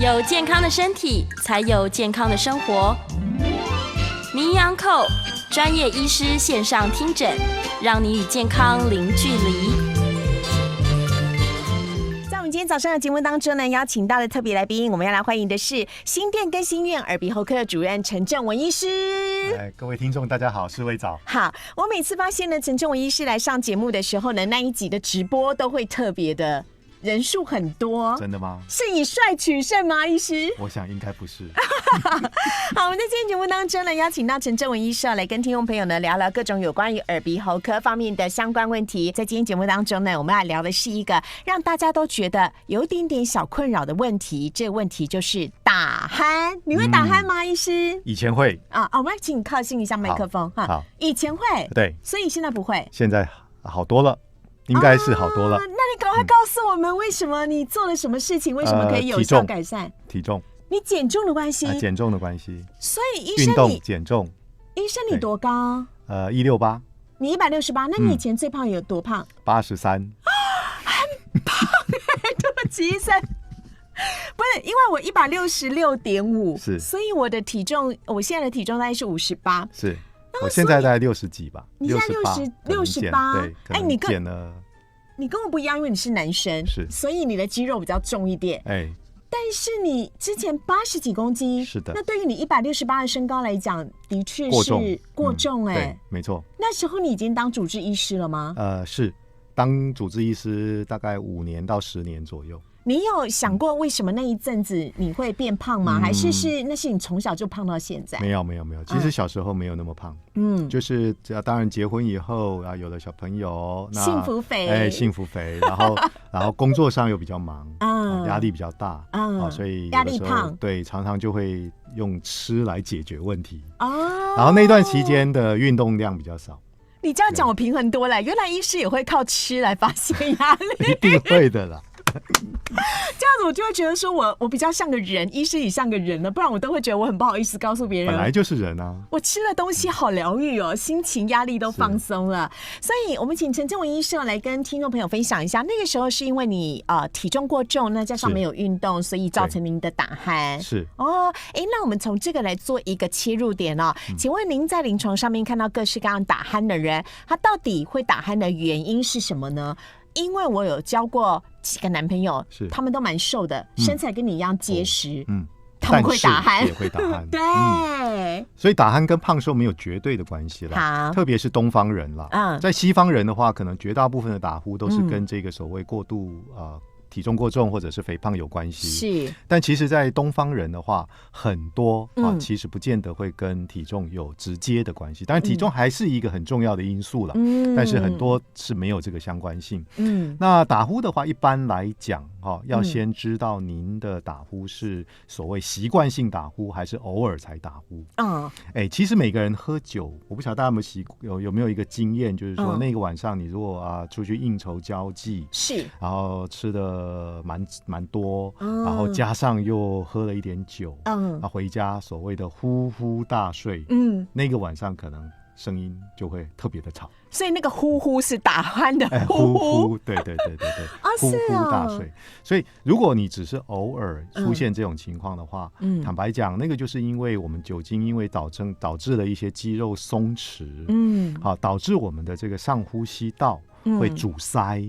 有健康的身体，才有健康的生活。名医安扣专业医师线上听诊，让你与健康零距离。在我们今天早上的节目当中呢，邀请到的特别来宾，我们要来欢迎的是新店更新院耳鼻喉科的主任陈正文医师。各位听众大家好，是魏早。好，我每次发现呢，陈正文医师来上节目的时候呢，那一集的直播都会特别的人数很多。真的吗？是以帅取胜吗，医师？我想应该不是。好，我们在今天节目当中呢，邀请到陈正文医师来跟听众朋友呢聊聊各种有关于耳鼻喉科方面的相关问题。在今天节目当中呢，我们来聊的是一个让大家都觉得有点点小困扰的问题。这个问题就是打鼾。你会打鼾吗，医师？以前会我们来请你靠近一下麦克风哈。好，以前会，对，所以现在不会。现在好多了。应该是好多了。那你赶快告诉我们，为什么你做了什么事情？为什么可以有效改善？体重。你减重的关系？减重的关系。所以医生运动减重。医生你多高？168。你168，那你以前最胖有多胖？83。很胖对不起医生。不是，因为我166.5，是，所以我的体重，我现在的体重大概是58。是。我现在大概60几吧，你现在68，对，你减了，你跟我不一样，因为你是男生，是，所以你的肌肉比较重一点，但是你之前80几公斤，是的，那对于你168的身高来讲，的确是过重对，没错。那时候你已经当主治医师了吗？是，当主治医师大概5年到10年左右。你有想过为什么那一阵子你会变胖吗？还是那是你从小就胖到现在？没有，其实小时候没有那么胖。就是当然结婚以后啊，有了小朋友，那幸福肥，幸福肥，然后工作上又比较忙，压力比较大，所以压力胖，对，常常就会用吃来解决问题。然后那段期间的运动量比较少。你这样讲我平衡多了，原来医师也会靠吃来发泄压力，一定会的啦。这样子我就会觉得说我比较像个人，医师也像个人了，不然我都会觉得我很不好意思告诉别人。本来就是人啊，我吃的东西好疗愈哦，心情压力都放松了。所以我们请陈正文医师来跟听众朋友分享一下，那个时候是因为你体重过重，那加上没有运动，所以造成您的打鼾。是那我们从这个来做一个切入点哦。请问您在临床上面看到各式各样打鼾的人，他到底会打鼾的原因是什么呢？因为我有交过几个男朋友，他们都蛮瘦的，身材跟你一样结实，他们会打鼾，也会打鼾，对，所以打鼾跟胖瘦没有绝对的关系啦，特别是东方人啦，在西方人的话，可能绝大部分的打呼都是跟这个所谓过度体重过重或者是肥胖有关系，是。但其实在东方人的话，很多其实不见得会跟体重有直接的关系，当然体重还是一个很重要的因素了，但是很多是没有这个相关性。那打呼的话，一般来讲要先知道您的打呼是所谓习惯性打呼还是偶尔才打呼。其实每个人喝酒，我不晓得大家有没有一个经验，就是说那个晚上你如果出去应酬交际，是，然后吃的蛮多，然后加上又喝了一点酒，回家所谓的呼呼大睡，那个晚上可能声音就会特别的吵。所以那个呼呼是打鼾的呼呼，对，呼呼大睡。所以如果你只是偶尔出现这种情况的话，坦白讲，那个就是因为我们酒精因为导致了一些肌肉松弛，导致我们的这个上呼吸道会阻塞，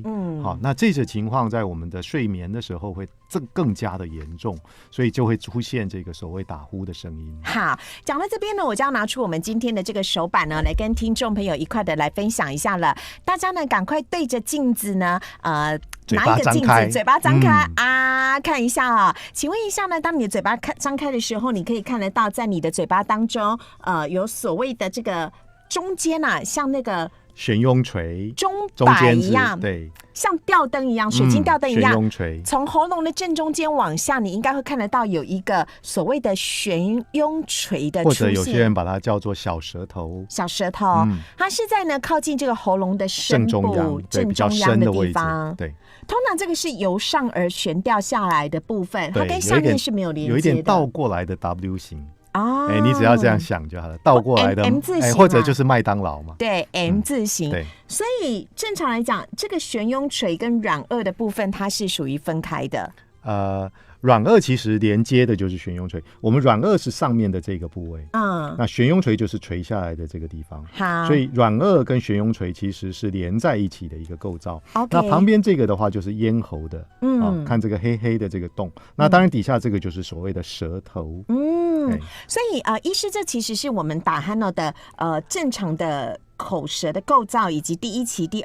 好，那这种情况在我们的睡眠的时候会更加的严重，所以就会出现这个所谓打呼的声音。好，讲到这边呢，我就要拿出我们今天的这个手板呢，来跟听众朋友一块的来分享一下了。大家呢，赶快对着镜子呢，拿一个镜子，嘴巴张开看一下啊。请问一下呢，当你的嘴巴张开的时候，你可以看得到，在你的嘴巴当中，有所谓的这个中间像那个悬雍垂钟摆一样，对，像吊灯一样，水晶吊灯一样，悬雍垂从喉咙的正中间往下，你应该会看得到有一个所谓的悬雍垂的出现，或者有些人把它叫做小舌头。小舌头，它是在呢靠近这个喉咙的深部正中央的地方。对，通常这个是由上而悬吊下来的部分，它跟下面是没有连接的，有一点倒过来的 W 型。你只要这样想就好了，倒过来的 M 字形，或者就是麦当劳嘛，对 M 字形。对，所以正常来讲，这个悬雍垂跟软腭的部分它是属于分开的。软腭其实连接的就是悬雍垂，我们软腭是上面的这个部位，那悬雍垂就是垂下来的这个地方，好，所以软腭跟悬雍垂其实是连在一起的一个构造。那旁边这个的话就是咽喉的，看这个黑黑的这个洞，那当然底下这个就是所谓的舌头，所以医师，这其实是我们打鼾的正常的口舌的构造，以及第一期、第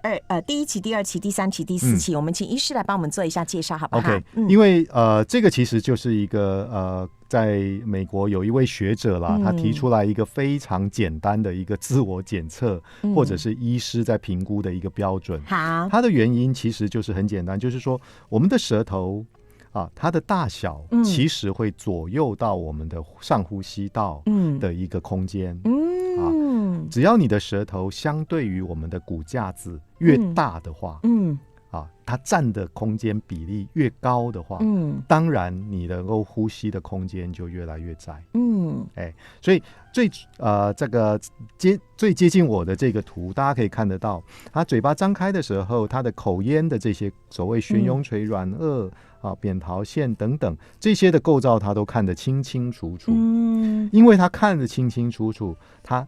一期、第二期、第三期、第四期，我们请医师来帮我们做一下介绍，好不好 ？OK，因为这个其实就是一个在美国有一位学者啦，他提出来一个非常简单的一个自我检测，或者是医师在评估的一个标准。好，它的原因其实就是很简单，就是说我们的舌头它的大小其实会左右到我们的上呼吸道的一个空间。只要你的舌头相对于我们的骨架子越大的话，它占的空间比例越高的话，当然你能够呼吸的空间就越来越窄。所以这个最接近我的这个图，大家可以看得到，它嘴巴张开的时候，它的口咽的这些所谓悬雍垂、软腭扁桃腺等等这些的构造，它都看得清清楚楚。因为它看得清清楚楚，它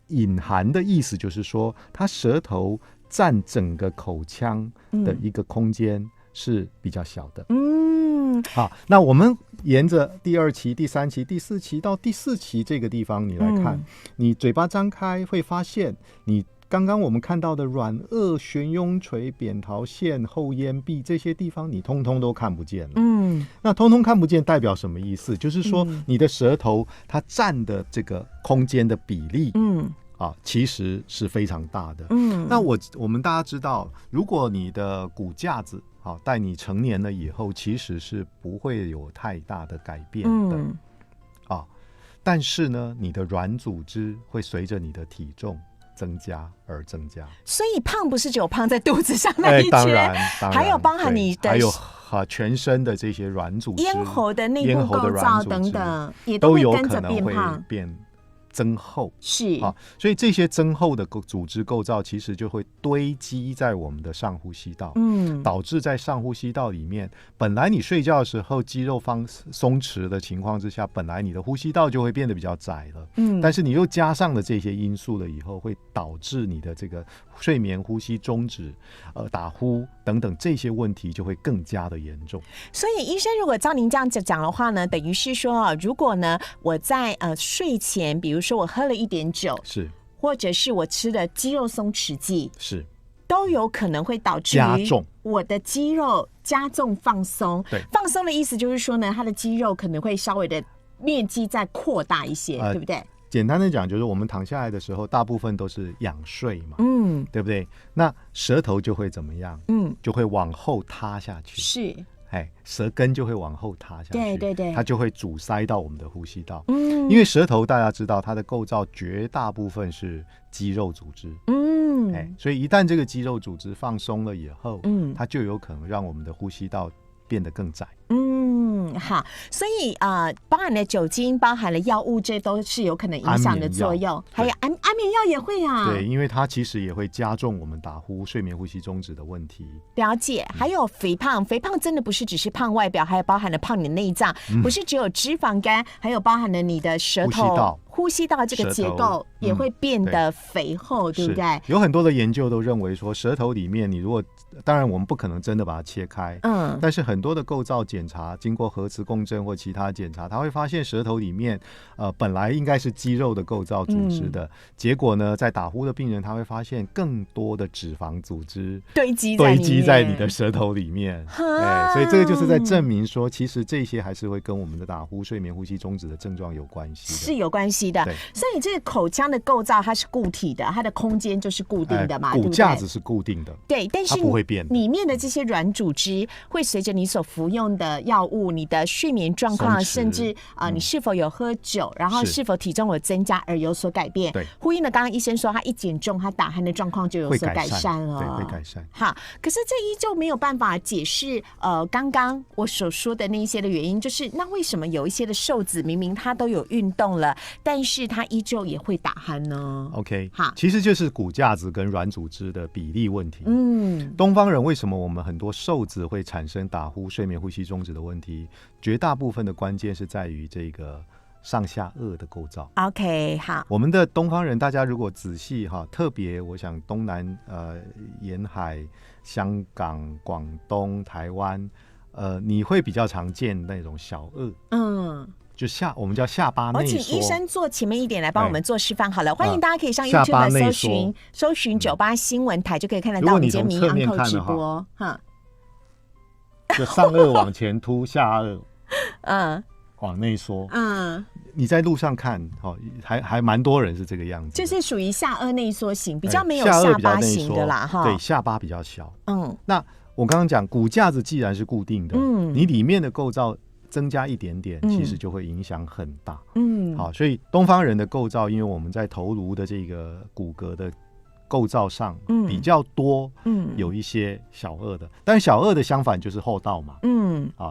隐含的意思就是说，它舌头占整个口腔的一个空间是比较小的。好，那我们沿着第二期、第三期、第四期到第四期这个地方，你来看，你嘴巴张开会发现，你刚刚我们看到的软腭、悬雍垂、扁桃腺、后咽壁这些地方，你通通都看不见了。那通通看不见代表什么意思？就是说你的舌头它占的这个空间的比例，其实是非常大的。那我们大家知道，如果你的骨架子待你成年了以后，其实是不会有太大的改变的。但是呢，你的软组织会随着你的体重增加而增加。所以胖不是只有胖在肚子上那一圈，当然还有包含你的还有全身的这些软组织、咽喉的内部构造等等，也都有跟着可能会变胖。增厚是所以这些增厚的组织构造其实就会堆积在我们的上呼吸道，导致在上呼吸道里面，本来你睡觉的时候肌肉松弛的情况之下，本来你的呼吸道就会变得比较窄了，但是你又加上了这些因素了以后，会导致你的这个睡眠呼吸中止、打呼等等这些问题就会更加的严重。所以医生如果照您这样讲的话呢，等于是说如果呢我在睡前，比如说我喝了一点酒，是，或者是我吃了肌肉松弛剂，是，都有可能会导致加重我的肌肉加重放松。对，放松的意思就是说呢，它的肌肉可能会稍微的面积再扩大一些，对不对？简单的讲，就是我们躺下来的时候，大部分都是仰睡嘛，对不对？那舌头就会怎么样？就会往后塌下去。是。舌根就会往后塌下去，对对对，它就会阻塞到我们的呼吸道。因为舌头大家知道它的构造绝大部分是肌肉组织，所以一旦这个肌肉组织放松了以后，它就有可能让我们的呼吸道变得更窄。好，所以包含了酒精，包含了药物，这都是有可能影响的作用。还有安眠药也会啊。对，因为它其实也会加重我们打呼、睡眠呼吸中止的问题。了解。还有肥胖，肥胖真的不是只是胖外表，还有包含了胖你的内脏，不是只有脂肪肝，还有包含了你的舌头、呼吸道这个结构也会变得肥厚，对不对？有很多的研究都认为说，舌头里面你如果，当然我们不可能真的把它切开，但是很多的构造检查，经过核磁共振或其他检查，他会发现舌头里面本来应该是肌肉的构造组织的，结果呢，在打呼的病人他会发现更多的脂肪组织堆积在你的舌头里面，所以这个就是在证明说，其实这些还是会跟我们的打呼、睡眠呼吸中止的症状有关系的，是有关系的。所以这个口腔的构造它是固体的，它的空间就是固定的嘛，骨架子是固定的，对，但是它不会变的。里面的这些软组织会随着你所服用的药物、你的睡眠状况，甚至你是否有喝酒，然后是否体重有增加而有所改变。对，呼应了刚刚医生说，他一减重，他打鼾的状况就有所改善了。对，会改善。好，可是这依旧没有办法解释刚刚我所说的那一些的原因，就是那为什么有一些的瘦子明明他都有运动了，但是他依旧也会打鼾呢 ？OK， 好，其实就是骨架子跟软组织的比例问题。东方人为什么我们很多瘦子会产生打呼、睡眠呼吸中中指的问题，绝大部分的关键是在于这个上下颚的构造。 OK， 好，我们的东方人，大家如果仔细特别我想东南沿海、香港、广东、台湾你会比较常见那种小颚，就我们叫下巴内缩。我请医生坐前面一点来帮我们做示范好了。欢迎大家可以上 YouTube 搜寻98新闻台，就可以看得到我们今天名医 Uncle 直播。就上颚往前凸，下颚往内缩。你在路上看还蛮多人是这个样子，就是属于下颚内缩型，比较没有下巴型的啦。对，下巴比较小。那我刚刚讲骨架子既然是固定的，你里面的构造增加一点点，其实就会影响很大。好，所以东方人的构造，因为我们在头颅的这个骨骼的构造上比较多，有一些小颚的，但小颚的相反就是厚道嘛。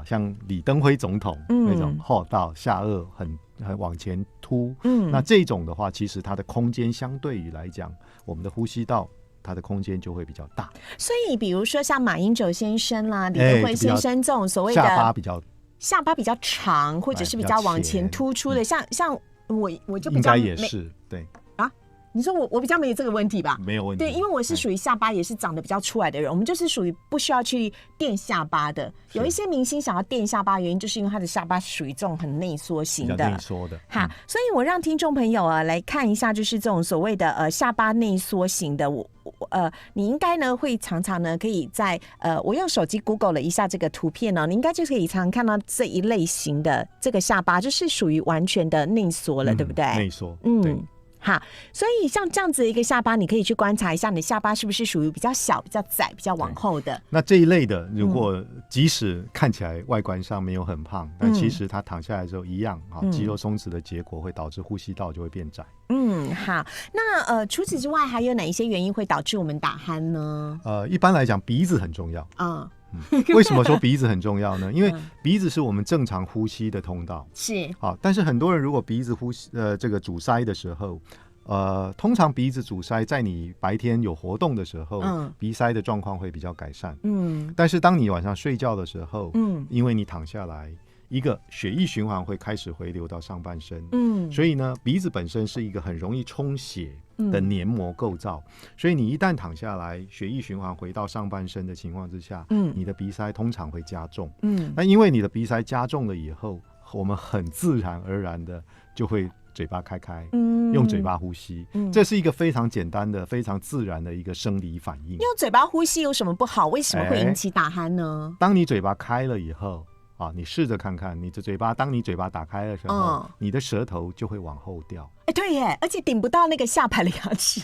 像李登辉总统那种厚道，下颚很往前凸。那这种的话，其实它的空间相对于来讲，我们的呼吸道它的空间就会比较大。所以比如说像马英九先生啦、李登辉先生这种所谓的下巴比较长，或者是比较往前突出的，像我就比较应该也是对啊。你说我比较没有这个问题吧？没有问题。对，因为我是属于下巴也是长得比较出来的人，我们就是属于不需要去垫下巴的。有一些明星想要垫下巴，原因就是因为他的下巴属于这种很内缩型的，比较内缩的。好，所以我让听众朋友来看一下，就是这种所谓的下巴内缩型的，你应该呢会常常呢可以在我用手机 Google 了一下这个图片呢，你应该就可以常常看到这一类型的这个下巴，就是属于完全的内缩了，对不对？内缩，对。好，所以像这样子的一个下巴，你可以去观察一下，你的下巴是不是属于比较小、比较窄、比较往后的。那这一类的，如果即使看起来外观上没有很胖，但其实它躺下来之后一样肌肉松弛的结果会导致呼吸道就会变窄。好，那除此之外还有哪一些原因会导致我们打鼾呢？一般来讲，鼻子很重要。为什么说鼻子很重要呢？因为鼻子是我们正常呼吸的通道。是。但是很多人如果鼻子呼吸这个阻塞的时候，通常鼻子阻塞在你白天有活动的时候，鼻塞的状况会比较改善。但是当你晚上睡觉的时候，因为你躺下来，一个血液循环会开始回流到上半身，所以呢，鼻子本身是一个很容易充血的黏膜构造，所以你一旦躺下来，血液循环回到上半身的情况之下，你的鼻塞通常会加重。那因为你的鼻塞加重了以后，我们很自然而然的就会嘴巴开开，用嘴巴呼吸，这是一个非常简单的、非常自然的一个生理反应。用嘴巴呼吸有什么不好？为什么会引起打鼾呢？当你嘴巴开了以后你试着看看，你的嘴巴，当你嘴巴打开的时候，你的舌头就会往后掉。对耶，而且顶不到那个下排的牙齿，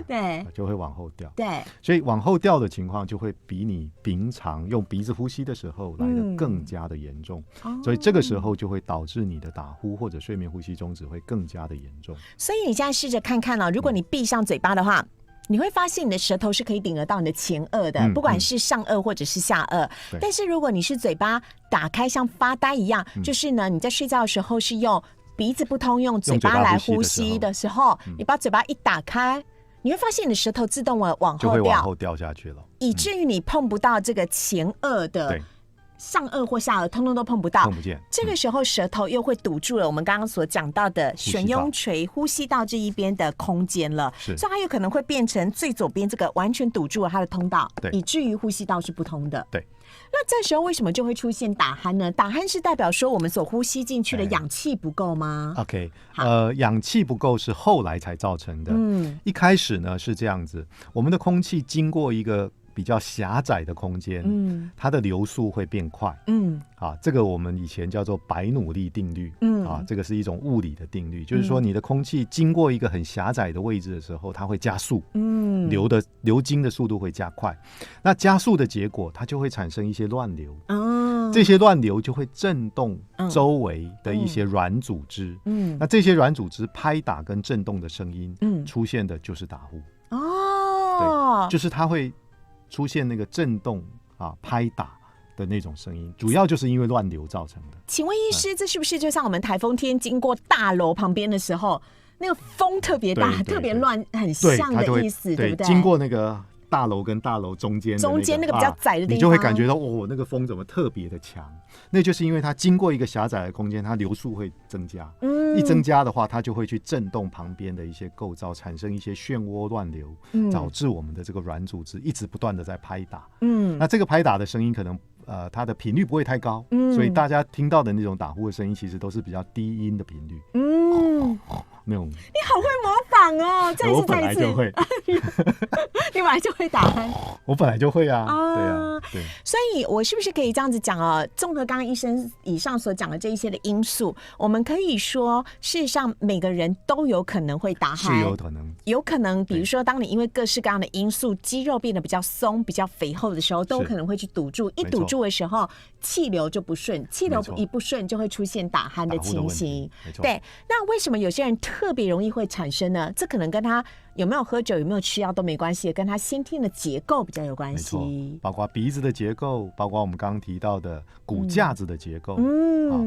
对，就会往后掉。对，所以往后掉的情况就会比你平常用鼻子呼吸的时候来得更加的严重。所以这个时候就会导致你的打呼或者睡眠呼吸中止会更加的严重。所以你现在试着看看如果你闭上嘴巴的话，你会发现你的舌头是可以顶得到你的前颚的，不管是上颚或者是下颚。但是如果你是嘴巴打开像发呆一样，就是呢你在睡觉的时候是用鼻子不通，用嘴巴来呼吸的时候，你把嘴巴一打开，你会发现你的舌头自动往后掉，就会往后掉下去了，以至于你碰不到这个前颚的上颚或下颚，通通都碰不到，碰不见。这个时候舌头又会堵住了我们刚刚所讲到的悬雍垂呼吸道这一边的空间了，所以它有可能会变成最左边这个完全堵住了它的通道，以至于呼吸道是不通的。对。那这时候为什么就会出现打鼾呢？打鼾是代表说我们所呼吸进去的氧气不够吗？OK， 氧气不够是后来才造成的。一开始呢是这样子，我们的空气经过一个比较狭窄的空间，它的流速会变快。这个我们以前叫做白努力定律。这个是一种物理的定律，就是说你的空气经过一个很狭窄的位置的时候，它会加速，流经的速度会加快。那加速的结果，它就会产生一些乱流。这些乱流就会震动周围的一些软组织。那这些软组织拍打跟震动的声音，出现的就是打呼。对，就是它会出现那个震动拍打的那种声音，主要就是因为乱流造成的。请问医师，这是不是就像我们台风天经过大楼旁边的时候，那个风特别大、特别乱，很像的意思，对不对？经过那个大楼跟大楼中间那个比较窄的地方，你就会感觉到那个风怎么特别的强，那就是因为它经过一个狭窄的空间，它流速会增加，一增加的话，它就会去震动旁边的一些构造，产生一些漩涡乱流，导致我们的这个软组织一直不断的在拍打，那这个拍打的声音可能它的频率不会太高，所以大家听到的那种打呼的声音其实都是比较低音的频率，那种。你好会模仿哦，再一次，我本来就会，你本来就会打鼾，我本来就会啊，对啊，对。所以我是不是可以这样子讲哦？综合刚刚医生以上所讲的这一些的因素，我们可以说，事实上每个人都有可能会打鼾，是有可能，比如说，当你因为各式各样的因素，肌肉变得比较松、比较肥厚的时候，都有可能会去堵住。一堵住的时候，气流就不顺，气流一不顺，就会出现打鼾的情形。对，那为什么有些人特别容易会产生呢？这可能跟他有没有喝酒、有没有吃药都没关系，跟他先天的结构比较有关系。包括鼻子的结构，包括我们刚刚提到的骨架子的结构，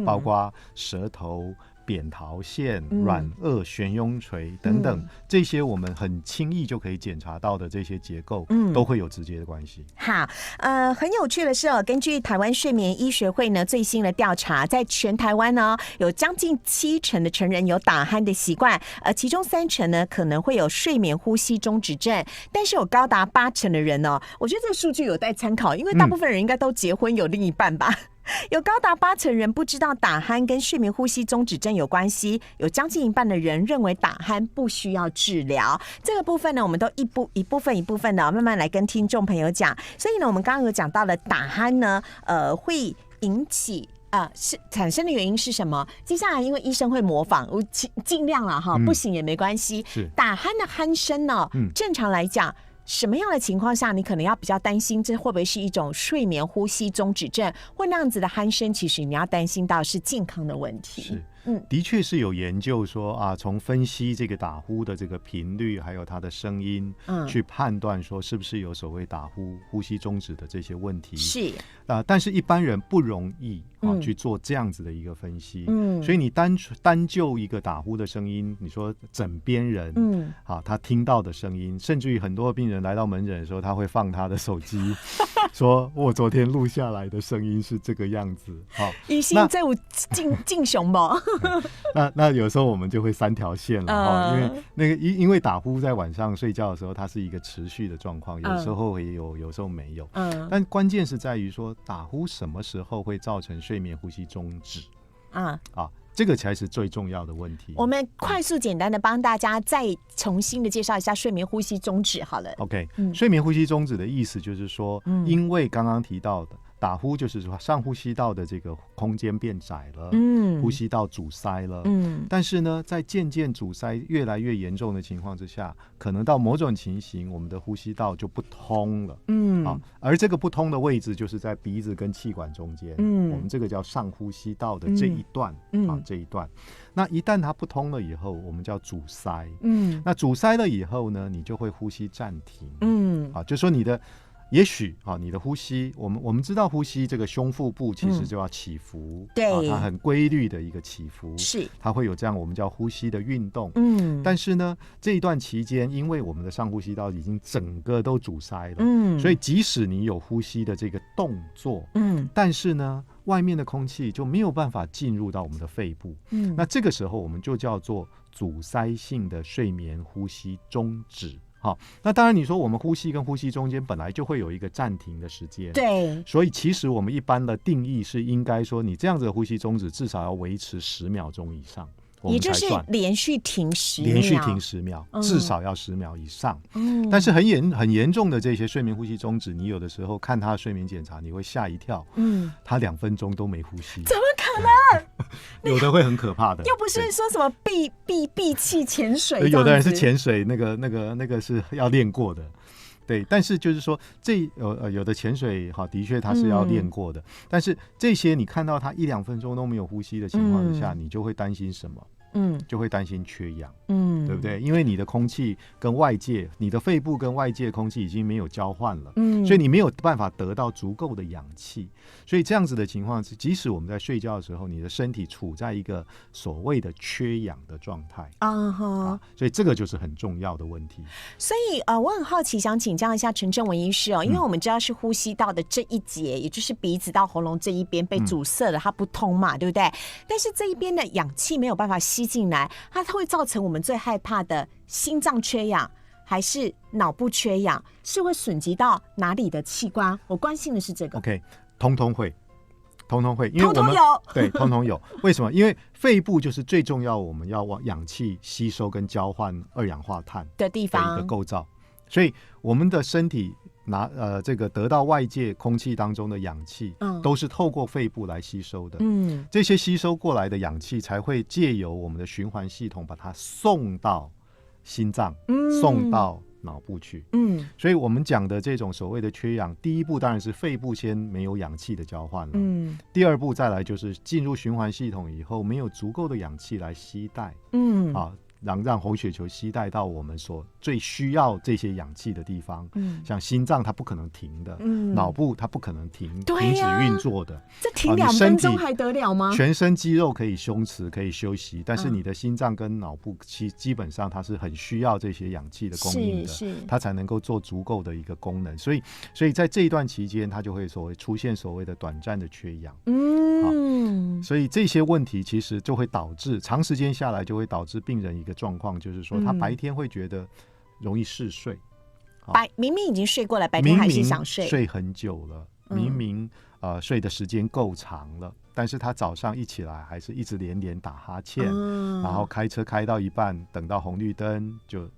包括舌头、扁桃腺、软腭、悬雍垂等等，这些我们很轻易就可以检查到的这些结构，都会有直接的关系。好，很有趣的是根据台湾睡眠医学会呢最新的调查，在全台湾呢有将近70%的成人有打鼾的习惯，其中30%呢可能会有睡眠呼吸中止症，但是有高达80%的人呢，我觉得这个数据有待参考，因为大部分人应该都结婚有另一半吧。有高达80%人不知道打鼾跟睡眠呼吸中止症有关系，有将近一半的人认为打鼾不需要治疗。这个部分呢，我们都一部分的慢慢来跟听众朋友讲。所以呢，我们刚刚有讲到了打鼾呢，会引起。是产生的原因是什么？接下来因为医生会模仿，我尽量了哈，不行也没关系。打鼾的鼾声呢，正常来讲。什么样的情况下你可能要比较担心这会不会是一种睡眠呼吸中止症，或那样子的鼾声其实你要担心到是健康的问题。是的确是有研究说从分析这个打呼的这个频率还有它的声音，去判断说是不是有所谓打呼呼吸中止的这些问题。是但是一般人不容易去做这样子的一个分析。所以你单就一个打呼的声音，你说枕边人他听到的声音，甚至于很多病人来到门诊的时候，他会放他的手机说我昨天录下来的声音是这个样子。医生这有敬雄吗？那有时候我们就会3条线了，因为打呼在晚上睡觉的时候，它是一个持续的状况，有时候也有，有时候没有。但关键是在于说打呼什么时候会造成睡眠呼吸中止这个才是最重要的问题。我们快速简单的帮大家再重新的介绍一下睡眠呼吸中止好了。OK，睡眠呼吸中止的意思就是说，因为刚刚提到的打呼就是说上呼吸道的这个空间变窄了，呼吸道阻塞了，但是呢，在渐渐阻塞越来越严重的情况之下，可能到某种情形，我们的呼吸道就不通了，而这个不通的位置就是在鼻子跟气管中间，我们这个叫上呼吸道的这一段，这一段，那一旦它不通了以后，我们叫阻塞，那阻塞了以后呢，你就会呼吸暂停，就说你的。也许你的呼吸，我们知道呼吸这个胸腹部其实就要起伏，对，它很规律的一个起伏，是它会有这样我们叫呼吸的运动，但是呢，这一段期间，因为我们的上呼吸道已经整个都阻塞了，所以即使你有呼吸的这个动作，但是呢，外面的空气就没有办法进入到我们的肺部，那这个时候我们就叫做阻塞性的睡眠呼吸中止。那当然你说我们呼吸跟呼吸中间本来就会有一个暂停的时间，对，所以其实我们一般的定义是应该说你这样子的呼吸中止至少要维持10秒钟以上，也就是连续停10秒，至少要10秒以上，但是很严重的这些睡眠呼吸中止，你有的时候看他的睡眠检查你会吓一跳，他2分钟都没呼吸，怎么可能？有的会很可怕的，又不是说什么闭气潜水，有的人是潜水，那个是要练过的，对，但是就是说有的潜水的确他是要练过的，但是这些你看到他1-2分钟都没有呼吸的情况之下，你就会担心什么？就会担心缺氧，对不对？因为你的空气跟外界，你的肺部跟外界空气已经没有交换了，所以你没有办法得到足够的氧气，所以这样子的情况是，即使我们在睡觉的时候，你的身体处在一个所谓的缺氧的状态所以这个就是很重要的问题。所以我很好奇，想请教一下陈正文医师因为我们知道是呼吸道的这一节，也就是鼻子到喉咙这一边被阻塞了，它不通嘛，对不对？但是这一边的氧气没有办法吸进来，它会造成我们最害怕的心脏缺氧还是脑部缺氧，是会损及到哪里的器官？我关心的是这个。 OK， 通通会，因为我们通通有对，通通有。为什么？因为肺部就是最重要，我们要往氧气吸收跟交换二氧化碳的地方的一个构造，所以我们的身体这个得到外界空气当中的氧气，都是透过肺部来吸收的。这些吸收过来的氧气才会借由我们的循环系统把它送到心脏，送到脑部去。所以我们讲的这种所谓的缺氧，第一步当然是肺部先没有氧气的交换了。第二步再来就是进入循环系统以后，没有足够的氧气来携带。让红血球携带到我们所最需要这些氧气的地方。像心脏它不可能停的，脑部它不可能停止运作的。这停2分钟还得了吗？全身肌肉可以松弛可以休息，但是你的心脏跟脑部基本上它是很需要这些氧气的供应的，它才能够做足够的一个功能。所以在这一段期间，它就会出现所谓的短暂的缺氧。所以这些问题其实就会导致长时间下来就会导致病人一个状况，就是说他白天会觉得容易嗜睡，明明已经睡过了，白天还是想睡，明明睡很久了，明明睡的时间够长了，但是他早上一起来还是一直连连打哈欠，然后开车开到一半，等到红绿灯就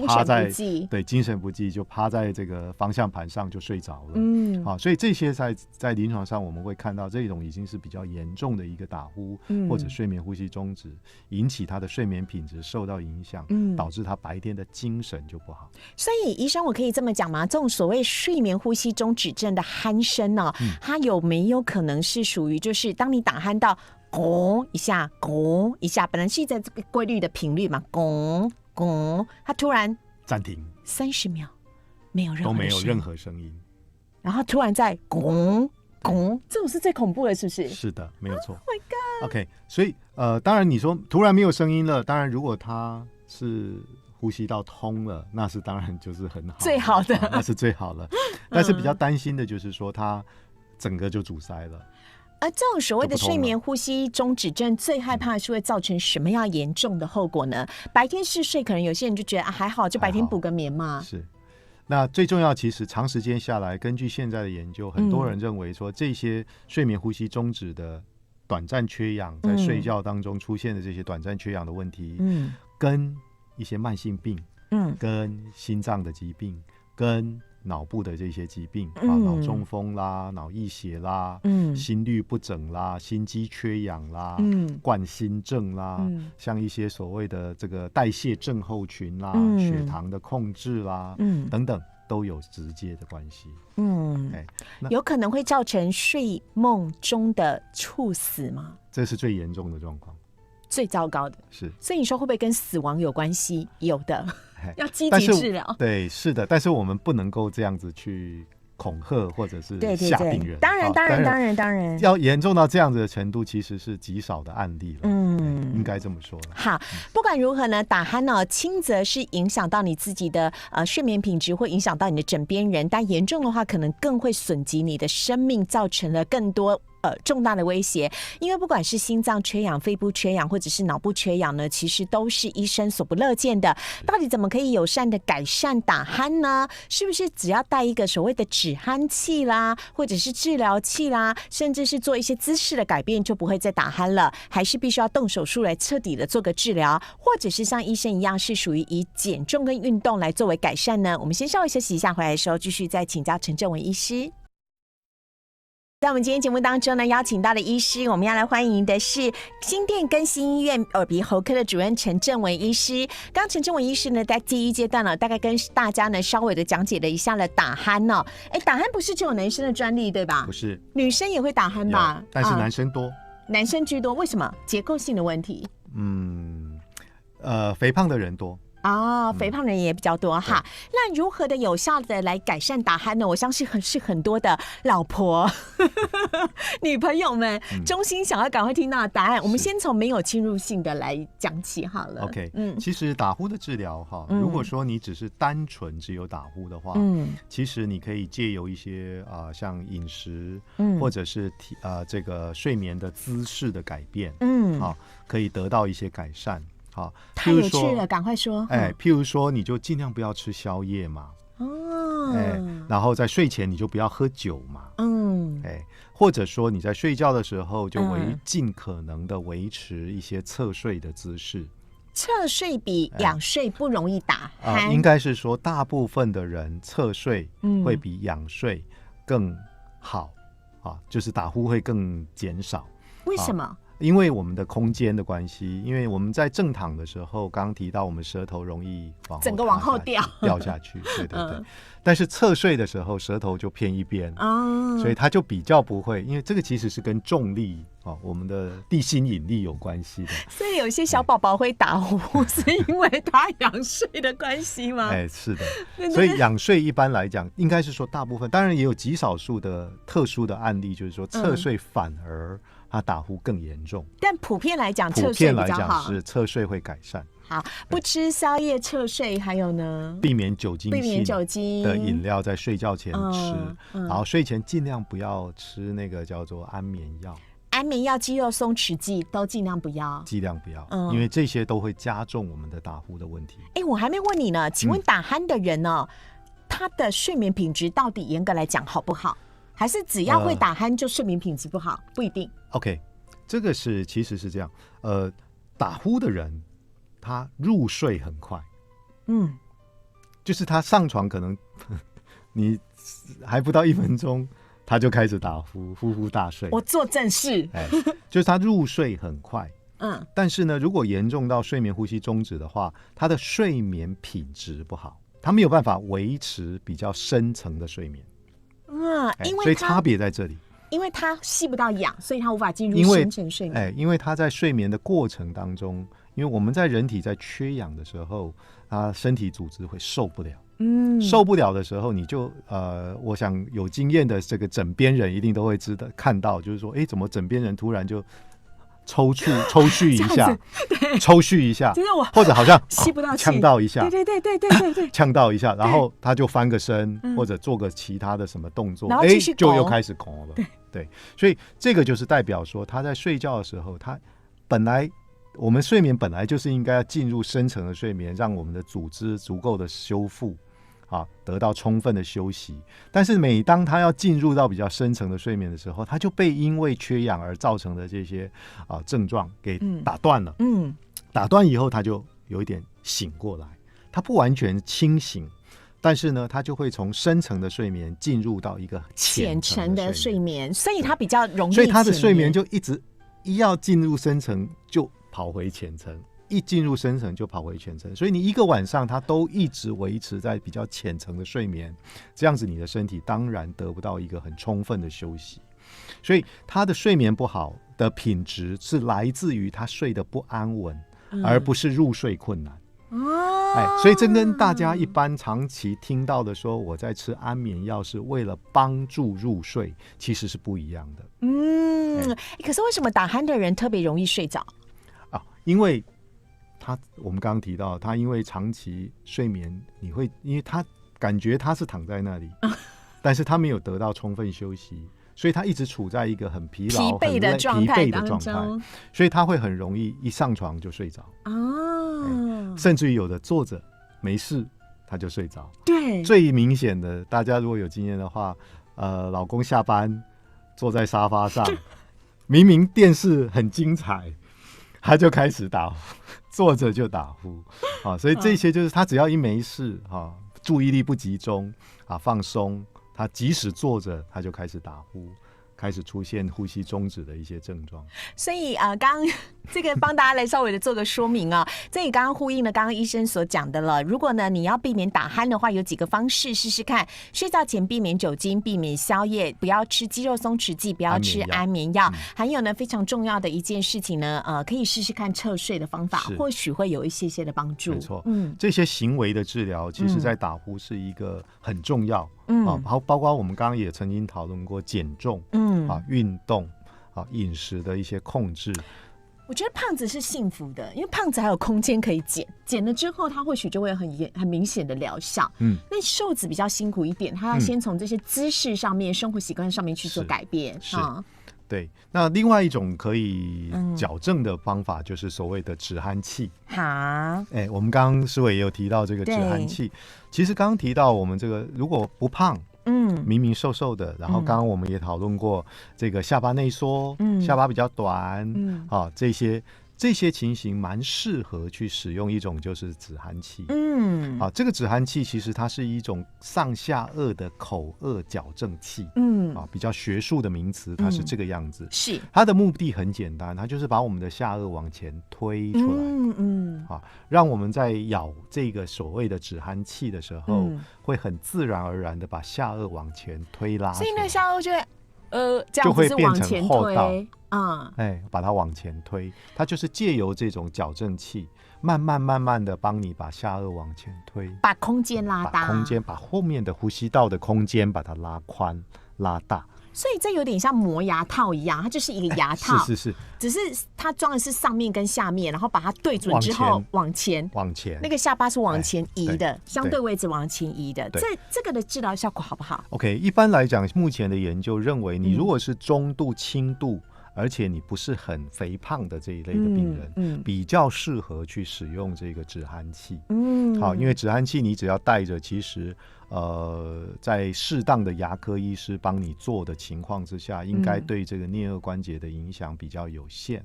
趴在精神不济，就趴在这个方向盘上就睡着了。所以这些在临床上我们会看到，这种已经是比较严重的一个打呼，或者睡眠呼吸中止，引起他的睡眠品质受到影响，导致他白天的精神就不好。所以医生，我可以这么讲吗？这种所谓睡眠呼吸中止症的鼾声呢，它有没有可能是属于就是当你打鼾到咕一下咕一下，本来是一个规律的频率嘛，咕它突然暂停30秒，没有任何声音，然后突然再这种是最恐怖的，是不是？是的，没有错。Oh my god！ OK， 所以当然你说突然没有声音了，当然如果它是呼吸道通了，那是当然就是很好，最好的，那是最好了。但是比较担心的就是说它整个就阻塞了。这种所谓的睡眠呼吸中止症最害怕的是会造成什么样严重的后果呢？白天嗜睡，可能有些人就觉得还好，就白天补个眠嘛。是，那最重要其实长时间下来，根据现在的研究，很多人认为说这些睡眠呼吸中止的短暂缺氧，在睡觉当中出现的这些短暂缺氧的问题，跟一些慢性病，跟心脏的疾病，跟脑部的这些疾病脑中风啦、脑溢血啦、心律不整啦、心肌缺氧啦、冠心症啦，像一些所谓的这个代谢症候群啦、血糖的控制啦，等等，都有直接的关系。有可能会造成睡梦中的猝死吗？这是最严重的状况，最糟糕的。是，所以你说会不会跟死亡有关系？有的。要积极治疗，对，是的，但是我们不能够这样子去恐吓或者是吓病人。当然，要严重到这样子的程度，其实是极少的案例了。应该这么说了。好，不管如何呢，打鼾呢，轻则是影响到你自己的睡眠品质，或影响到你的枕边人，但严重的话，可能更会损及你的生命，造成了更多重大的威胁。因为不管是心脏缺氧、肺部缺氧，或者是脑部缺氧呢，其实都是医生所不乐见的。到底怎么可以友善的改善打鼾呢？是不是只要带一个所谓的止鼾器啦，或者是治疗器啦，甚至是做一些姿势的改变，就不会再打鼾了？还是必须要动手术来彻底的做个治疗，或者是像医生一样，是属于以减重跟运动来作为改善呢？我们先稍微休息一下，回来的时候继续再请教陈正文医师。在我们今天节目当中呢，邀请到的医师，我们要来欢迎的是新店更新医院耳鼻喉科的主任陈正文医师。刚刚陈正文医师呢，在第一阶段呢，大概跟大家呢稍微的讲解了一下了打鼾哦。打鼾不是只有男生的专利对吧？不是，女生也会打鼾吧？但是男生多，男生居多，为什么？结构性的问题。肥胖的人多。肥胖人也比较多哈。那如何的有效的来改善打鼾呢？我相信是很多的老婆女朋友们衷心想要赶快听到的答案。我们先从没有侵入性的来讲起好了。OK， 其实打呼的治疗哈，如果说你只是单纯只有打呼的话，其实你可以借由一些像饮食，或者是这个睡眠的姿势的改变，可以得到一些改善。好，太有趣了，赶快说。譬如说，你就尽量不要吃宵夜嘛。然后在睡前你就不要喝酒嘛。或者说你在睡觉的时候就尽可能的维持一些侧睡的姿势。侧睡比仰睡不容易打鼾。应该是说大部分的人侧睡会比仰睡更好，就是打呼会更减少。为什么？因为我们的空间的关系，因为我们在正躺的时候，刚刚提到我们舌头容易整个往后掉下去，对对对。但是侧睡的时候，舌头就偏一边，所以它就比较不会，因为这个其实是跟重力我们的地心引力有关系的。所以有些小宝宝会打呼，是因为他仰睡的关系吗？是的。所以仰睡一般来讲，应该是说大部分，当然也有极少数的特殊的案例，就是说侧睡反而他打呼更严重，但普遍来讲，侧睡比较好。是侧睡会改善。好，不吃宵夜侧睡，还有呢，避免酒精的饮料在睡觉前吃，然后睡前尽量不要吃那个叫做安眠药。安眠药、肌肉松弛剂都尽量不要，因为这些都会加重我们的打呼的问题。我还没问你呢，请问打鼾的人呢，他的睡眠品质到底严格来讲好不好？还是只要会打鼾就睡眠品质不好？不一定。OK， 这个其实是这样。打呼的人他入睡很快，就是他上床可能你还不到1分钟，他就开始打呼，呼呼大睡。我做正事。就是他入睡很快。但是呢，如果严重到睡眠呼吸中止的话，他的睡眠品质不好，他没有办法维持比较深层的睡眠。所以差别在这里，因为他吸不到氧，所以他无法进入深层睡眠。因为他在睡眠的过程当中，因为我们在人体在缺氧的时候，他身体组织会受不了。受不了的时候，你就我想有经验的这个枕边人一定都会看到，就是说，怎么枕边人突然就抽搐一下，抽搐一下，或者好像吸不到气，呛到一下，对，呛到一下，然后他就翻个身，或者做个其他的什么动作，就又开始咳了。对，所以这个就是代表说，他在睡觉的时候，我们睡眠本来就是应该要进入深层的睡眠，让我们的组织足够的修复。得到充分的休息，但是每当他要进入到比较深层的睡眠的时候，他就被因为缺氧而造成的这些症状给打断了。打断以后，他就有一点醒过来，他不完全清醒，但是呢，他就会从深层的睡眠进入到一个浅层的睡眠，所以他比较容易，所以他的睡眠就一要进入深层就跑回浅层。一进入深层就跑回浅层，所以你一个晚上它都一直维持在比较浅层的睡眠，这样子你的身体当然得不到一个很充分的休息，所以他的睡眠不好的品质是来自于他睡得不安稳，而不是入睡困难。所以这跟大家一般长期听到的说我在吃安眠药是为了帮助入睡，其实是不一样的。可是为什么打鼾的人特别容易睡着？因为我们刚刚提到，他因为长期睡眠，因为他感觉他是躺在那里，但是他没有得到充分休息，所以他一直处在一个很疲惫的状态，所以他会很容易一上床就睡着。甚至于有的坐着没事他就睡着。对，最明显的，大家如果有经验的话，老公下班坐在沙发上，明明电视很精彩，他就开始打呼，坐着就打呼。所以这些就是他只要一没事，注意力不集中，放松，他即使坐着他就开始打呼，开始出现呼吸中止的一些症状。所以刚这个帮大家来稍微的做个说明啊。这也刚刚呼应了刚刚医生所讲的了。如果呢你要避免打鼾的话，有几个方式试试看。睡觉前避免酒精，避免宵夜，不要吃肌肉松弛剂，不要吃安眠药。还有呢非常重要的一件事情呢，可以试试看侧睡的方法，或许会有一些的帮助。没错，这些行为的治疗，其实在打呼是一个很重要。包括我们刚刚也曾经讨论过减重，运动，饮食的一些控制。我觉得胖子是幸福的，因为胖子还有空间可以减了之后，他或许就会有很明显的疗效。那瘦子比较辛苦一点，他要先从这些姿势上面、生活习惯上面去做改变。对，那另外一种可以矫正的方法就是所谓的止鼾器。我们刚刚诗伟也有提到这个止鼾器。其实刚刚提到我们这个如果不胖，明明瘦瘦的，然后刚刚我们也讨论过这个下巴内缩，下巴比较短，这些情形蛮适合去使用一种就是止鼾器。这个止鼾器其实它是一种上下颚的口颚矫正器。比较学术的名词，它是这个样子。是它的目的很简单，它就是把我们的下颚往前推出来。让我们在咬这个所谓的止鼾器的时候，会很自然而然的把下颚往前推拉，所以那下颚就会这样子是往前推。把它往前推，它就是借由这种矫正器，慢慢的帮你把下颚往前推，把空间拉大，把后面的呼吸道的空间把它拉宽拉大。所以这有点像磨牙套一样，它就是一个牙套，是，只是它装的是上面跟下面，然后把它对准之后往前，那个下巴是往前移的，相对位置往前移的。这个的治疗效果好不好 ？OK， 一般来讲，目前的研究认为，你如果是中度、轻度，而且你不是很肥胖的这一类的病人，比较适合去使用这个止鼾器。因为止鼾器你只要带着，其实在适当的牙科医师帮你做的情况之下，应该对这个颞颌关节的影响比较有限。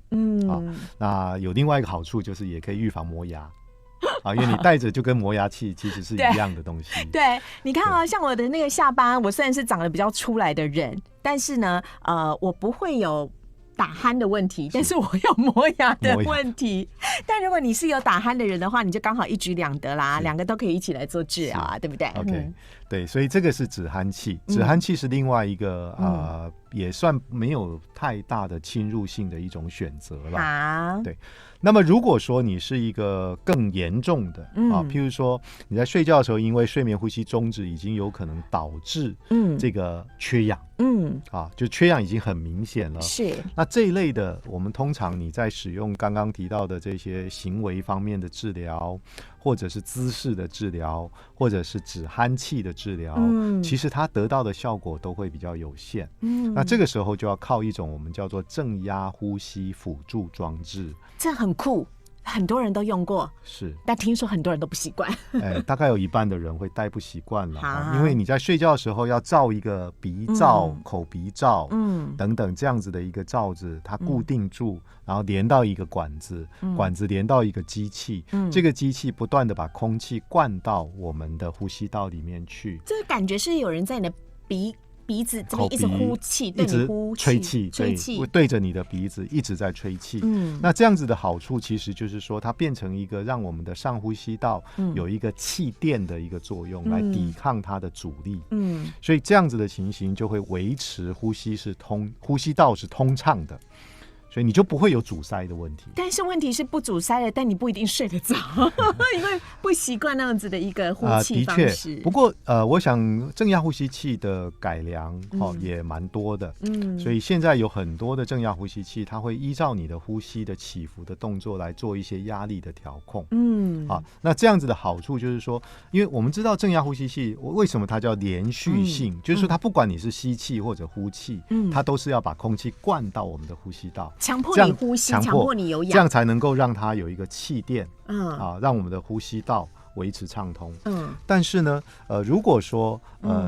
那有另外一个好处就是也可以预防磨牙。因为你戴着就跟磨牙器其实是一样的东西。对，你看像我的那个下巴，我虽然是长得比较出来的人，但是呢，我不会有打鼾的问题，但是我有磨牙的问题。但如果你是有打鼾的人的话，你就刚好一举两得啦，两个都可以一起来做治疗啊，对不对 ？OK，对，所以这个是止鼾器，止鼾器是另外一个也算没有太大的侵入性的一种选择了。对。那么如果说你是一个更严重的譬如说你在睡觉的时候，因为睡眠呼吸中止已经有可能导致这个缺氧，就缺氧已经很明显了。是，那这一类的，我们通常你在使用刚刚提到的这些行为方面的治疗，或者是姿势的治疗，或者是止鼾器的治疗，其实它得到的效果都会比较有限。那这个时候就要靠一种我们叫做正压呼吸辅助装置。这很酷，很多人都用过，是，但听说很多人都不习惯。大概有一半的人会戴不习惯了，因为你在睡觉的时候要罩一个鼻罩、口鼻罩，等等这样子的一个罩子，它固定住，然后连到一个管子，管子连到一个机器，这个机器不断的把空气灌到我们的呼吸道里面去。这个感觉是有人在你的鼻子这边一直呼气，一直吹气，对着你的鼻子一直在吹气。那这样子的好处其实就是说，它变成一个让我们的上呼吸道有一个气垫的一个作用，来抵抗它的阻力。所以这样子的情形就会维持呼吸道是通畅的。所以你就不会有阻塞的问题。但是问题是不阻塞了，但你不一定睡得着，因为不习惯那样子的一个呼气方式。的确，不过我想正压呼吸器的改良也蛮多的，所以现在有很多的正压呼吸器，它会依照你的呼吸的起伏的动作来做一些压力的调控。那这样子的好处就是说，因为我们知道正压呼吸器为什么它叫连续性，就是说它不管你是吸气或者呼气，它都是要把空气灌到我们的呼吸道。强迫你呼吸，强迫你有氧，这样才能够让它有一个气垫，让我们的呼吸道维持畅通。但是呢，如果说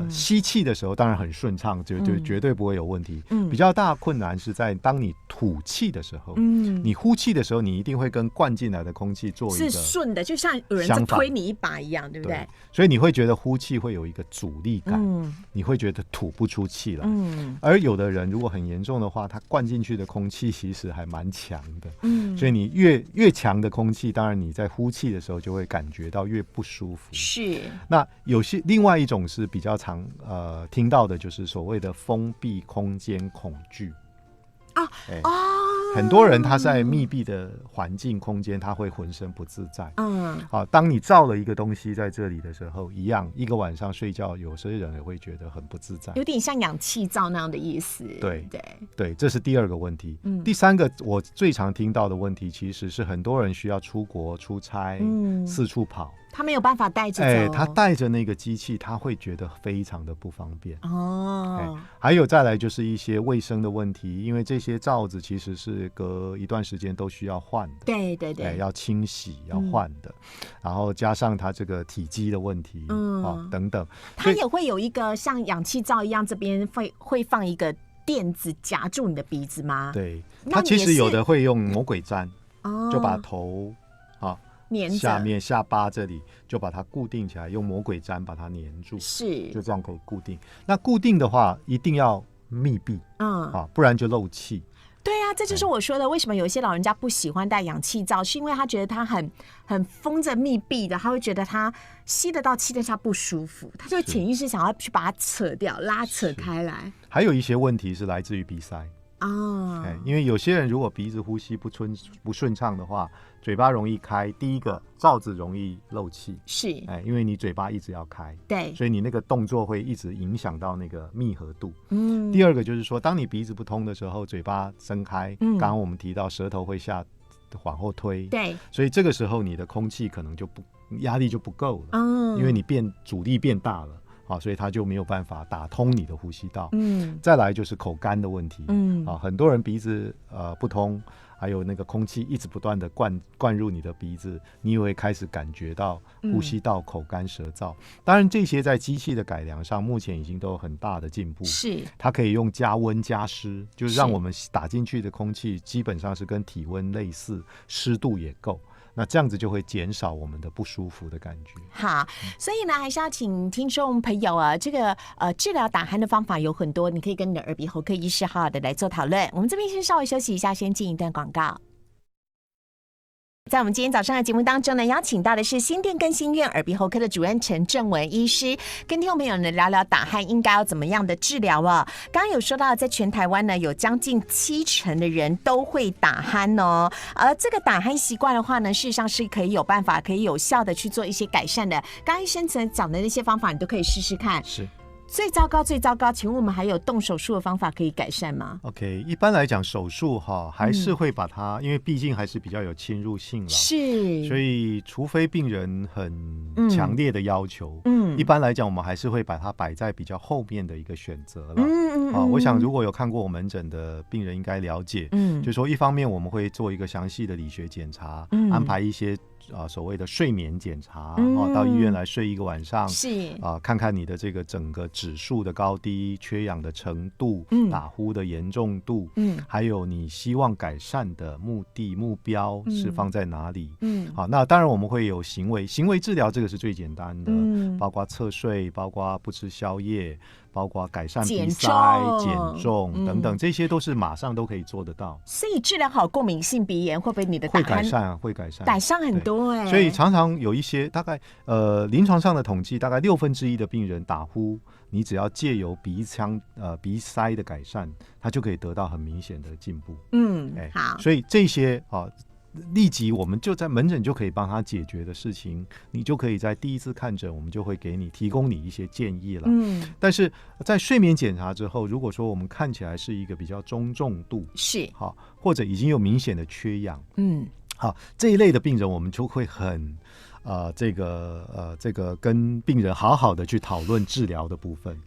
吸气的时候当然很顺畅，就绝对不会有问题。比较大的困难是在当你吐气的时候，你呼气的时候，你一定会跟灌进来的空气做一个是顺的，就像有人在推你一把一样，对不对？所以你会觉得呼气会有一个阻力感，你会觉得吐不出气来。而有的人如果很严重的话，他灌进去的空气其实还蛮强的。所以你越强的空气，当然你在呼气的时候就会感觉到越不舒服。是。那有些另外一种是比较常听到的，就是所谓的封闭空间恐惧。很多人他在密闭的环境空间，他会浑身不自在。当你造了一个东西在这里的时候，一样一个晚上睡觉，有些人也会觉得很不自在，有点像氧气罩那样的意思。对，这是第二个问题。第三个我最常听到的问题，其实是很多人需要出国出差，四处跑。他没有办法带着走，他带着那个机器，他会觉得非常的不方便。还有再来就是一些卫生的问题，因为这些罩子其实是隔一段时间都需要换的。对，要清洗要换的。然后加上它这个体积的问题等等，它也会有一个像氧气罩一样，这边会放一个垫子夹住你的鼻子吗？对，它其实有的会用魔鬼毡，就把头下面下巴这里就把它固定起来，用魔鬼毡把它粘住，就这样可以固定。那固定的话一定要密闭，不然就漏气。对啊，这就是我说的，为什么有些老人家不喜欢戴氧气罩，是因为他觉得他很封着密闭的，他会觉得他吸得到气，但是他不舒服，他就潜意识想要去把它扯掉，拉扯开来。还有一些问题是来自于鼻塞。因为有些人如果鼻子呼吸不顺畅的话，嘴巴容易开。第一个，罩子容易漏气，因为你嘴巴一直要开，对，所以你那个动作会一直影响到那个密合度。第二个就是说，当你鼻子不通的时候，嘴巴睁开，刚刚我们提到舌头会往后推，对，所以这个时候你的空气可能就压力就不够了，因为你阻力变大了。所以它就没有办法打通你的呼吸道。再来就是口干的问题。很多人鼻子不通，还有那个空气一直不断的灌入你的鼻子，你也会开始感觉到呼吸道口干舌燥。当然这些在机器的改良上目前已经都有很大的进步，它可以用加温加湿，就是让我们打进去的空气基本上是跟体温类似，湿度也够，那这样子就会减少我们的不舒服的感觉。好，所以呢，还是要请听众朋友这个治疗打鼾的方法有很多，你可以跟你的耳鼻喉科医师好好的来做讨论。我们这边先稍微休息一下，先进一段广告。在我们今天早上的节目当中呢，邀请到的是新店更新院耳鼻喉科的主任陈正文医师，跟听众朋友呢聊聊打鼾应该要怎么样的治疗哦。刚刚有说到，在全台湾呢，有将近70%的人都会打鼾哦。这个打鼾习惯的话呢，事实上是可以有办法，可以有效的去做一些改善的。刚刚医生讲的那些方法，你都可以试试看。是。最糟糕，请问我们还有动手术的方法可以改善吗 ？OK， 一般来讲手术还是会把它，因为毕竟还是比较有侵入性了，所以除非病人很强烈的要求，一般来讲我们还是会把它摆在比较后面的一个选择了。我想如果有看过我门诊的病人应该了解，就是说一方面我们会做一个详细的理学检查，安排一些所谓的睡眠检查，到医院来睡一个晚上，看看你的这个整个指数的高低、缺氧的程度、打呼的严重度，还有你希望改善的目标是放在哪里。好，那当然我们会有行为治疗，这个是最简单的，包括侧睡，包括不吃宵夜，包括改善鼻塞、减重等等，这些都是马上都可以做得到。所以治疗好过敏性鼻炎，会不会你的打鼾会改善很多所以常常有一些大概临床上的统计，大概1/6的病人打呼，你只要借由鼻塞的改善，它就可以得到很明显的进步。好，所以这些立即我们就在门诊就可以帮他解决的事情，你就可以在第一次看诊，我们就会提供你一些建议了。但是在睡眠检查之后，如果说我们看起来是一个比较中重度，或者已经有明显的缺氧，这一类的病人，我们就会很这个跟病人好好的去讨论治疗的部分。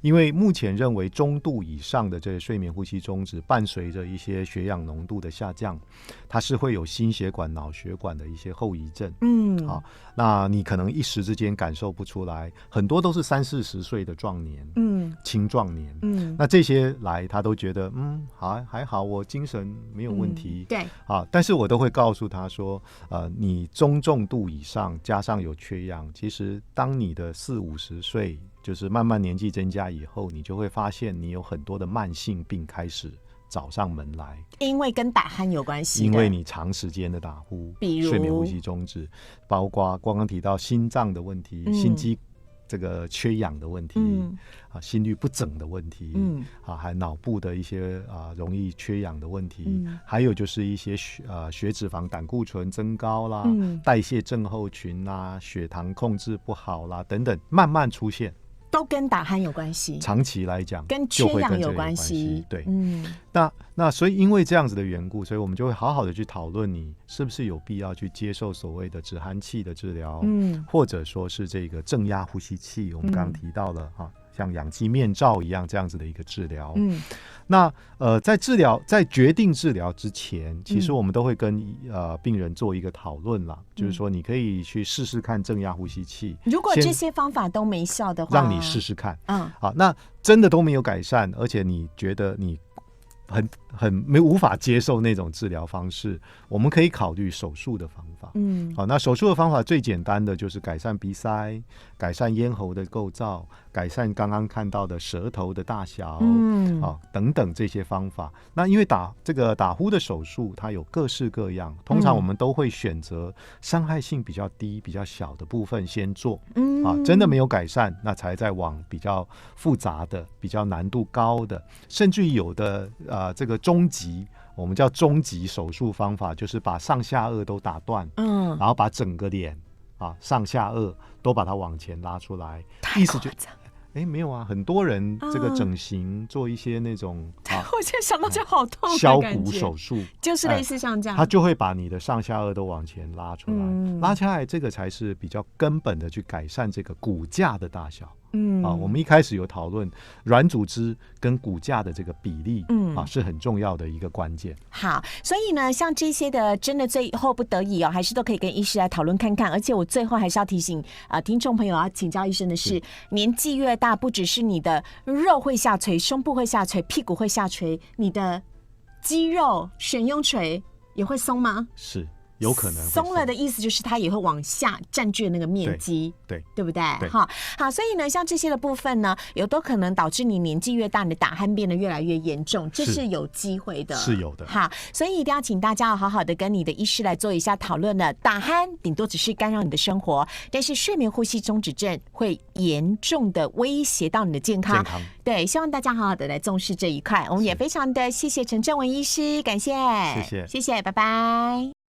因为目前认为中度以上的这个睡眠呼吸中止，伴随着一些血氧浓度的下降，它是会有心血管、脑血管的一些后遗症。那你可能一时之间感受不出来，很多都是30-40岁的壮年，青壮年，那这些来他都觉得还好，我精神没有问题，对，但是我都会告诉他说，你中重度以上加上有缺氧，其实当你的40-50岁，就是慢慢年纪增加以后，你就会发现你有很多的慢性病开始找上门来，因为跟打鼾有关系的，因为你长时间的打呼，比如睡眠呼吸中止，包括刚刚提到心脏的问题，心肌这个缺氧的问题，心律不整的问题，还脑部的一些容易缺氧的问题，还有就是一些血脂肪、胆固醇增高啦，代谢症候群啦，血糖控制不好啦等等，慢慢出现。都跟打鼾有关系，长期来讲跟缺氧有关系。对，那所以因为这样子的缘故，所以我们就会好好的去讨论你是不是有必要去接受所谓的止鼾器的治疗，或者说是这个正压呼吸器，我们刚刚提到了像氧气面罩一样这样子的一个治疗。那在决定治疗之前，其实我们都会跟病人做一个讨论啦，就是说你可以去试试看正压呼吸器，如果这些方法都没效的话，让你试试看。那真的都没有改善，而且你觉得你无法接受那种治疗方式，我们可以考虑手术的方法。那手术的方法最简单的就是改善鼻塞，改善咽喉的构造，改善刚刚看到的舌头的大小，等等这些方法。那因为打呼的手术它有各式各样，通常我们都会选择伤害性比较低、比较小的部分先做。真的没有改善，那才再往比较复杂的、比较难度高的，甚至于有的这个我们叫终极手术方法，就是把上下颚都打断，然后把整个脸上下颚都把它往前拉出来，太夸张。没有啊，很多人这个整形做一些那种我现在想到就好痛的削感觉，骨手术就是类似像这样，他就会把你的上下颚都往前拉出来，拉起来，这个才是比较根本的去改善这个骨架的大小。我们一开始有讨论软组织跟骨架的这个比例，是很重要的一个关键。好，所以呢，像这些的，真的最后不得已还是都可以跟医师来讨论看看。而且我最后还是要提醒听众朋友要请教医生的是，年纪越大，不只是你的肉会下垂，胸部会下垂，屁股会下垂，你的肌肉悬雍垂也会松吗？是。有可能松了的意思就是它也会往下占据那个面积，对不对？好，所以呢，像这些的部分呢，有都可能导致你年纪越大，你的打鼾变得越来越严重，这是有机会的，是有的。好，所以一定要请大家要好好的跟你的医师来做一下讨论了。打鼾顶多只是干扰你的生活，但是睡眠呼吸中止症会严重的威胁到你的健康。对，希望大家好好的来重视这一块。我们也非常的谢谢陈正文医师，感谢，谢谢，谢谢，拜拜。